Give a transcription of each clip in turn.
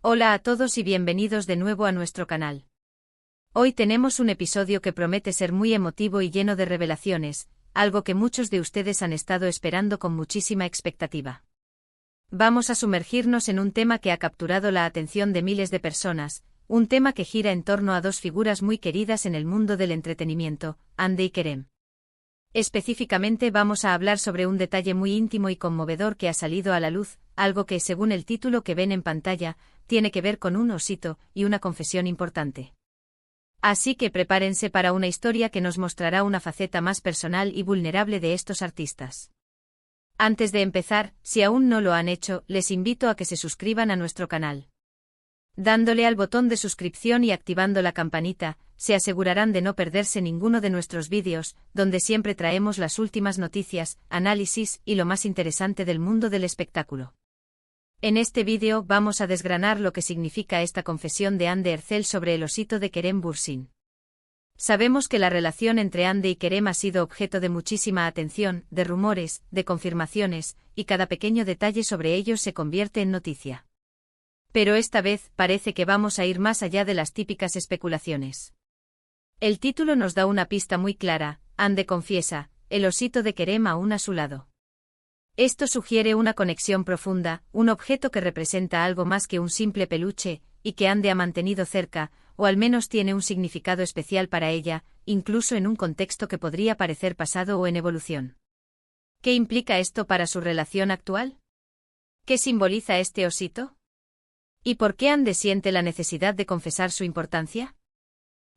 Hola a todos y bienvenidos de nuevo a nuestro canal. Hoy tenemos un episodio que promete ser muy emotivo y lleno de revelaciones, algo que muchos de ustedes han estado esperando con muchísima expectativa. Vamos a sumergirnos en un tema que ha capturado la atención de miles de personas, un tema que gira en torno a dos figuras muy queridas en el mundo del entretenimiento, Hande y Kerem. Específicamente vamos a hablar sobre un detalle muy íntimo y conmovedor que ha salido a la luz, algo que, según el título que ven en pantalla, tiene que ver con un osito y una confesión importante. Así que prepárense para una historia que nos mostrará una faceta más personal y vulnerable de estos artistas. Antes de empezar, si aún no lo han hecho, les invito a que se suscriban a nuestro canal. Dándole al botón de suscripción y activando la campanita, se asegurarán de no perderse ninguno de nuestros vídeos, donde siempre traemos las últimas noticias, análisis y lo más interesante del mundo del espectáculo. En este vídeo vamos a desgranar lo que significa esta confesión de Hande Erçel sobre el osito de Kerem Bürsin. Sabemos que la relación entre Hande y Kerem ha sido objeto de muchísima atención, de rumores, de confirmaciones, y cada pequeño detalle sobre ellos se convierte en noticia. Pero esta vez parece que vamos a ir más allá de las típicas especulaciones. El título nos da una pista muy clara: Hande confiesa, el osito de Kerem aún a su lado. Esto sugiere una conexión profunda, un objeto que representa algo más que un simple peluche, y que Hande ha mantenido cerca, o al menos tiene un significado especial para ella, incluso en un contexto que podría parecer pasado o en evolución. ¿Qué implica esto para su relación actual? ¿Qué simboliza este osito? ¿Y por qué Hande siente la necesidad de confesar su importancia?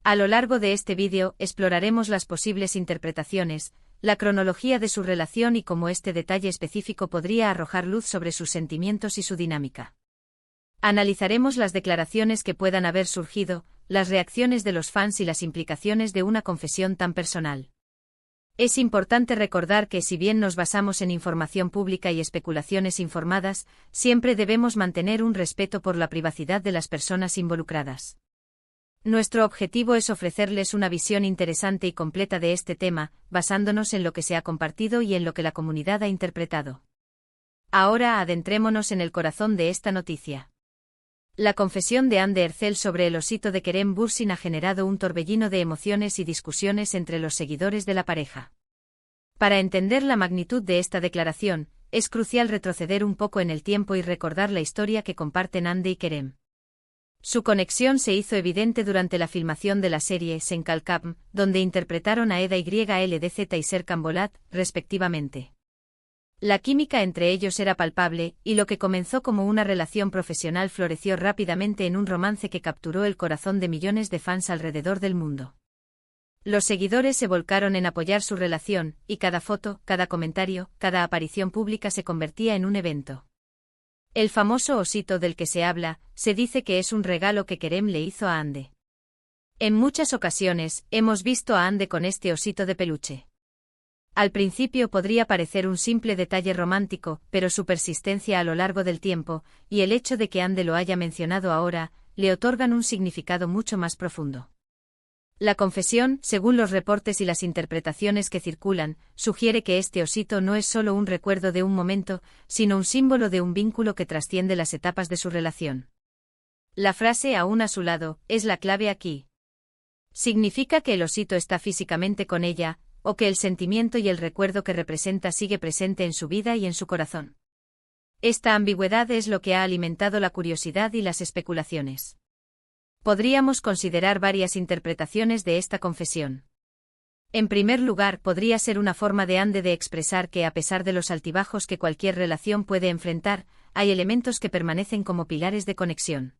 A lo largo de este vídeo exploraremos las posibles interpretaciones, la cronología de su relación y cómo este detalle específico podría arrojar luz sobre sus sentimientos y su dinámica. Analizaremos las declaraciones que puedan haber surgido, las reacciones de los fans y las implicaciones de una confesión tan personal. Es importante recordar que si bien nos basamos en información pública y especulaciones informadas, siempre debemos mantener un respeto por la privacidad de las personas involucradas. Nuestro objetivo es ofrecerles una visión interesante y completa de este tema, basándonos en lo que se ha compartido y en lo que la comunidad ha interpretado. Ahora adentrémonos en el corazón de esta noticia. La confesión de Hande Erçel sobre el osito de Kerem Bürsin ha generado un torbellino de emociones y discusiones entre los seguidores de la pareja. Para entender la magnitud de esta declaración, es crucial retroceder un poco en el tiempo y recordar la historia que comparten Hande y Kerem. Su conexión se hizo evidente durante la filmación de la serie Sen Kalkam, donde interpretaron a Eda YLDZ y Serkan Bolat, respectivamente. La química entre ellos era palpable, y lo que comenzó como una relación profesional floreció rápidamente en un romance que capturó el corazón de millones de fans alrededor del mundo. Los seguidores se volcaron en apoyar su relación, y cada foto, cada comentario, cada aparición pública se convertía en un evento. El famoso osito del que se habla, se dice que es un regalo que Kerem le hizo a Hande. En muchas ocasiones, hemos visto a Hande con este osito de peluche. Al principio podría parecer un simple detalle romántico, pero su persistencia a lo largo del tiempo, y el hecho de que Hande lo haya mencionado ahora, le otorgan un significado mucho más profundo. La confesión, según los reportes y las interpretaciones que circulan, sugiere que este osito no es solo un recuerdo de un momento, sino un símbolo de un vínculo que trasciende las etapas de su relación. La frase "aún a su lado" es la clave aquí. Significa que el osito está físicamente con ella, o que el sentimiento y el recuerdo que representa sigue presente en su vida y en su corazón. Esta ambigüedad es lo que ha alimentado la curiosidad y las especulaciones. Podríamos considerar varias interpretaciones de esta confesión. En primer lugar, podría ser una forma de Hande de expresar que, a pesar de los altibajos que cualquier relación puede enfrentar, hay elementos que permanecen como pilares de conexión.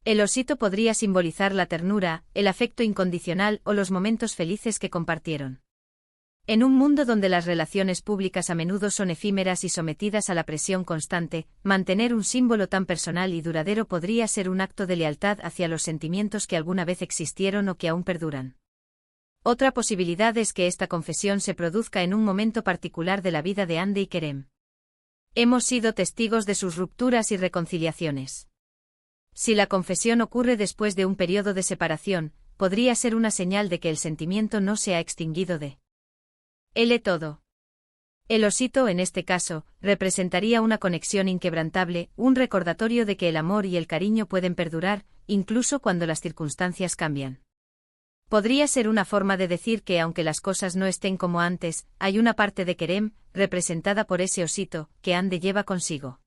El osito podría simbolizar la ternura, el afecto incondicional o los momentos felices que compartieron. En un mundo donde las relaciones públicas a menudo son efímeras y sometidas a la presión constante, mantener un símbolo tan personal y duradero podría ser un acto de lealtad hacia los sentimientos que alguna vez existieron o que aún perduran. Otra posibilidad es que esta confesión se produzca en un momento particular de la vida de Hande y Kerem. Hemos sido testigos de sus rupturas y reconciliaciones. Si la confesión ocurre después de un periodo de separación, podría ser una señal de que el sentimiento no se ha extinguido de él todo. El osito, en este caso, representaría una conexión inquebrantable, un recordatorio de que el amor y el cariño pueden perdurar, incluso cuando las circunstancias cambian. Podría ser una forma de decir que aunque las cosas no estén como antes, hay una parte de Kerem, representada por ese osito, que Ande lleva consigo.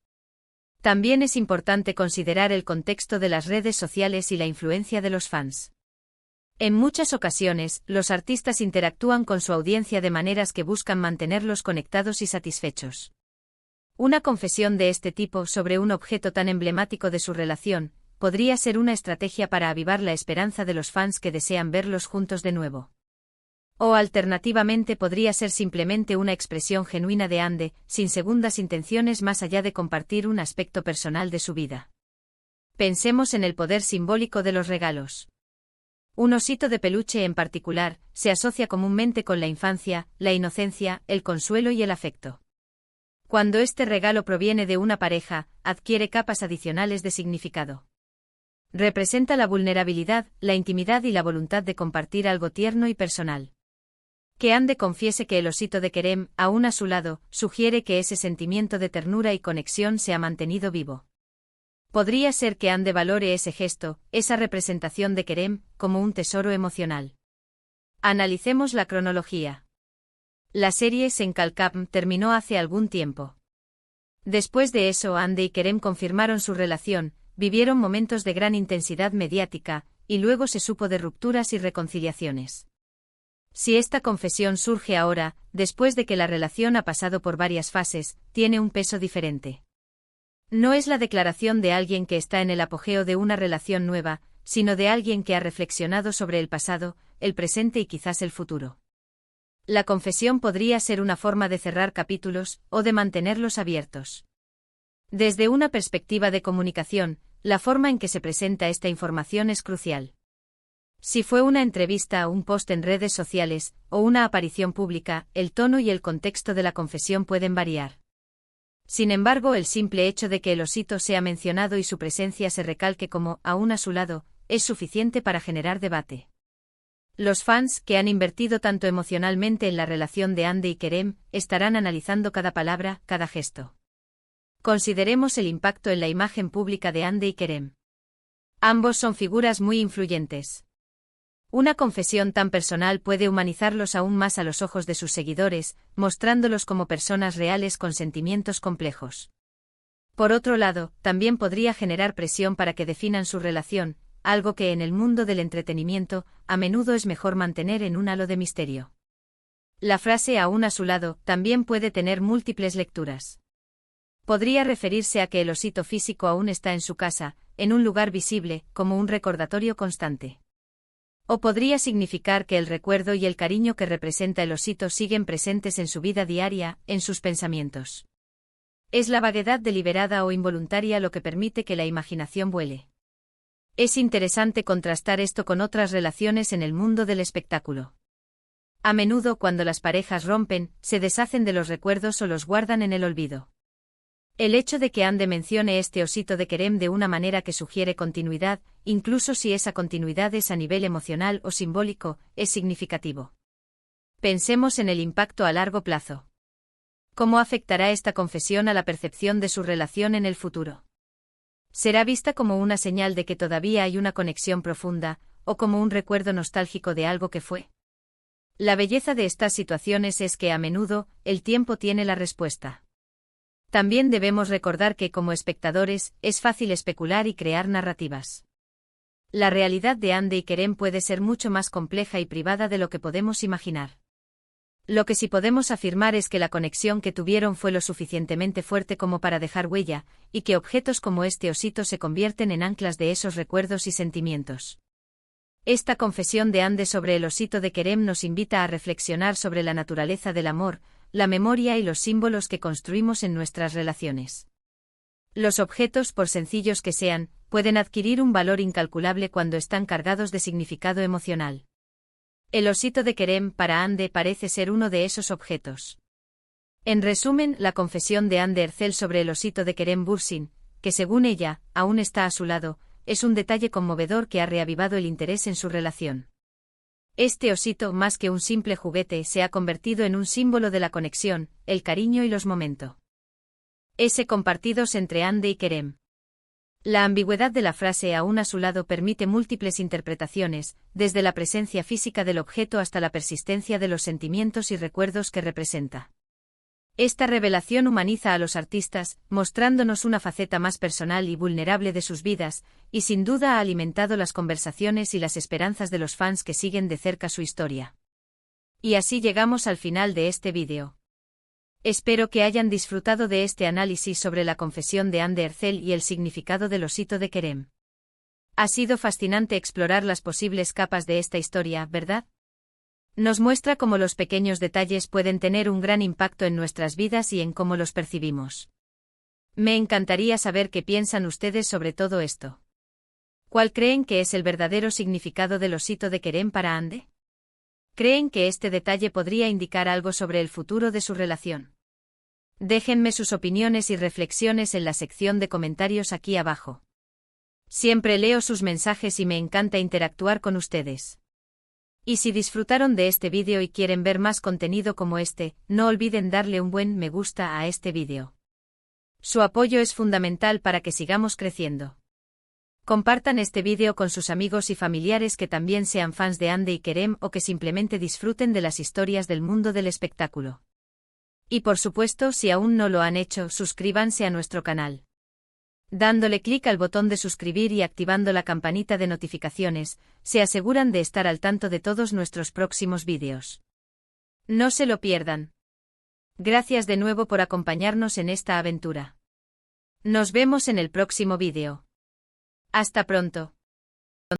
También es importante considerar el contexto de las redes sociales y la influencia de los fans. En muchas ocasiones, los artistas interactúan con su audiencia de maneras que buscan mantenerlos conectados y satisfechos. Una confesión de este tipo sobre un objeto tan emblemático de su relación, podría ser una estrategia para avivar la esperanza de los fans que desean verlos juntos de nuevo. O alternativamente podría ser simplemente una expresión genuina de Ande, sin segundas intenciones más allá de compartir un aspecto personal de su vida. Pensemos en el poder simbólico de los regalos. Un osito de peluche en particular, se asocia comúnmente con la infancia, la inocencia, el consuelo y el afecto. Cuando este regalo proviene de una pareja, adquiere capas adicionales de significado. Representa la vulnerabilidad, la intimidad y la voluntad de compartir algo tierno y personal. Que Ande confiese que el osito de Kerem, aún a su lado, sugiere que ese sentimiento de ternura y conexión se ha mantenido vivo. Podría ser que Ande valore ese gesto, esa representación de Kerem, como un tesoro emocional. Analicemos la cronología. La serie Senkalkam terminó hace algún tiempo. Después de eso, Ande y Kerem confirmaron su relación, vivieron momentos de gran intensidad mediática, y luego se supo de rupturas y reconciliaciones. Si esta confesión surge ahora, después de que la relación ha pasado por varias fases, tiene un peso diferente. No es la declaración de alguien que está en el apogeo de una relación nueva, sino de alguien que ha reflexionado sobre el pasado, el presente y quizás el futuro. La confesión podría ser una forma de cerrar capítulos, o de mantenerlos abiertos. Desde una perspectiva de comunicación, la forma en que se presenta esta información es crucial. Si fue una entrevista, un post en redes sociales, o una aparición pública, el tono y el contexto de la confesión pueden variar. Sin embargo, el simple hecho de que el osito sea mencionado y su presencia se recalque como aún a su lado, es suficiente para generar debate. Los fans, que han invertido tanto emocionalmente en la relación de Ande y Kerem, estarán analizando cada palabra, cada gesto. Consideremos el impacto en la imagen pública de Ande y Kerem. Ambos son figuras muy influyentes. Una confesión tan personal puede humanizarlos aún más a los ojos de sus seguidores, mostrándolos como personas reales con sentimientos complejos. Por otro lado, también podría generar presión para que definan su relación, algo que en el mundo del entretenimiento, a menudo es mejor mantener en un halo de misterio. La frase aún a su lado también puede tener múltiples lecturas. Podría referirse a que el osito físico aún está en su casa, en un lugar visible, como un recordatorio constante. O podría significar que el recuerdo y el cariño que representa el osito siguen presentes en su vida diaria, en sus pensamientos. Es la vaguedad deliberada o involuntaria lo que permite que la imaginación vuele. Es interesante contrastar esto con otras relaciones en el mundo del espectáculo. A menudo, cuando las parejas rompen, se deshacen de los recuerdos o los guardan en el olvido. El hecho de que Ande mencione este osito de Kerem de una manera que sugiere continuidad, incluso si esa continuidad es a nivel emocional o simbólico, es significativo. Pensemos en el impacto a largo plazo. ¿Cómo afectará esta confesión a la percepción de su relación en el futuro? ¿Será vista como una señal de que todavía hay una conexión profunda, o como un recuerdo nostálgico de algo que fue? La belleza de estas situaciones es que a menudo, el tiempo tiene la respuesta. También debemos recordar que como espectadores, es fácil especular y crear narrativas. La realidad de Ande y Kerem puede ser mucho más compleja y privada de lo que podemos imaginar. Lo que sí podemos afirmar es que la conexión que tuvieron fue lo suficientemente fuerte como para dejar huella, y que objetos como este osito se convierten en anclas de esos recuerdos y sentimientos. Esta confesión de Ande sobre el osito de Kerem nos invita a reflexionar sobre la naturaleza del amor, la memoria y los símbolos que construimos en nuestras relaciones. Los objetos, por sencillos que sean, pueden adquirir un valor incalculable cuando están cargados de significado emocional. El osito de Kerem para Ande parece ser uno de esos objetos. En resumen, la confesión de Ande Erçel sobre el osito de Kerem Bürsin, que según ella, aún está a su lado, es un detalle conmovedor que ha reavivado el interés en su relación. Este osito, más que un simple juguete, se ha convertido en un símbolo de la conexión, el cariño y los momentos compartidos entre Andy y Kerem. La ambigüedad de la frase aún a su lado permite múltiples interpretaciones, desde la presencia física del objeto hasta la persistencia de los sentimientos y recuerdos que representa. Esta revelación humaniza a los artistas, mostrándonos una faceta más personal y vulnerable de sus vidas, y sin duda ha alimentado las conversaciones y las esperanzas de los fans que siguen de cerca su historia. Y así llegamos al final de este vídeo. Espero que hayan disfrutado de este análisis sobre la confesión de Andy Ercel y el significado del osito de Kerem. Ha sido fascinante explorar las posibles capas de esta historia, ¿verdad? Nos muestra cómo los pequeños detalles pueden tener un gran impacto en nuestras vidas y en cómo los percibimos. Me encantaría saber qué piensan ustedes sobre todo esto. ¿Cuál creen que es el verdadero significado del osito de Kerem para Andy? ¿Creen que este detalle podría indicar algo sobre el futuro de su relación? Déjenme sus opiniones y reflexiones en la sección de comentarios aquí abajo. Siempre leo sus mensajes y me encanta interactuar con ustedes. Y si disfrutaron de este vídeo y quieren ver más contenido como este, no olviden darle un buen me gusta a este vídeo. Su apoyo es fundamental para que sigamos creciendo. Compartan este vídeo con sus amigos y familiares que también sean fans de Andy y Kerem o que simplemente disfruten de las historias del mundo del espectáculo. Y por supuesto, si aún no lo han hecho, suscríbanse a nuestro canal. Dándole clic al botón de suscribir y activando la campanita de notificaciones, se aseguran de estar al tanto de todos nuestros próximos vídeos. No se lo pierdan. Gracias de nuevo por acompañarnos en esta aventura. Nos vemos en el próximo vídeo. Hasta pronto.